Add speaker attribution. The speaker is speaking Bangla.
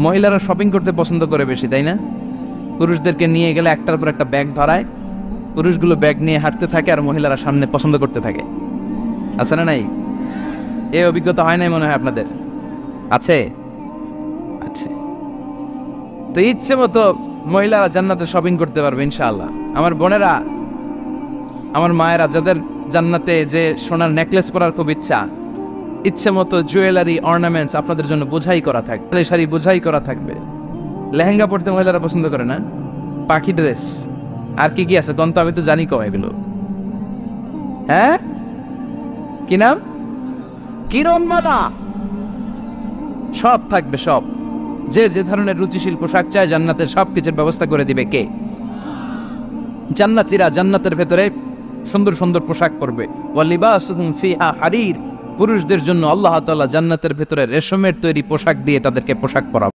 Speaker 1: মহিলারা শপিং করতে পছন্দ করে বেশি, তাই না? পুরুষদেরকে নিয়ে গেলে একটার পর একটা ব্যাগ ধরায়, পুরুষগুলো ব্যাগ নিয়ে হাঁটতে থাকে আর মহিলারা সামনে পছন্দ করতে থাকে। আছে না নাই? এই অভিজ্ঞতা হয় নাই মনে হয় আপনাদের? আছে? আছে। তো ইচ্ছে মতো মহিলারা জান্নাতে শপিং করতে পারবে ইনশাআল্লাহ। আমার বোনেরা, আমার মায়েরা, যাদের জান্নাতে যে সোনার নেকলেস পরার খুব ইচ্ছা, ইচ্ছে মতো জুয়েলারি অর্নামেন্টস আপনাদের জন্য বোঝাই করা থাকবে, শাড়ি বোঝাই করা থাকবে। লেহেঙ্গা পড়তে মহিলারা পছন্দ করে না? পাখি ড্রেস, আর কি কি আছে কোন তো? আমি তো জানি কম এগুলো। হ্যাঁ, কি নাম? কিরণমালা। সব থাকবে, সব। যে যে ধরনের রুচিশীল পোশাক চায় জান্নাতে সব কিছুর ব্যবস্থা করে দিবে কে? জান্নাতীরা জান্নাতের ভেতরে সুন্দর সুন্দর পোশাক পরবে। ওয়ালিবাসুহুম ফিহা হারির। পুরুষদের জন্য আল্লাহ তাআলা জান্নাতের ভেতরে রেশমের তৈরি পোশাক দিয়ে তাদেরকে পোশাক পরাবে।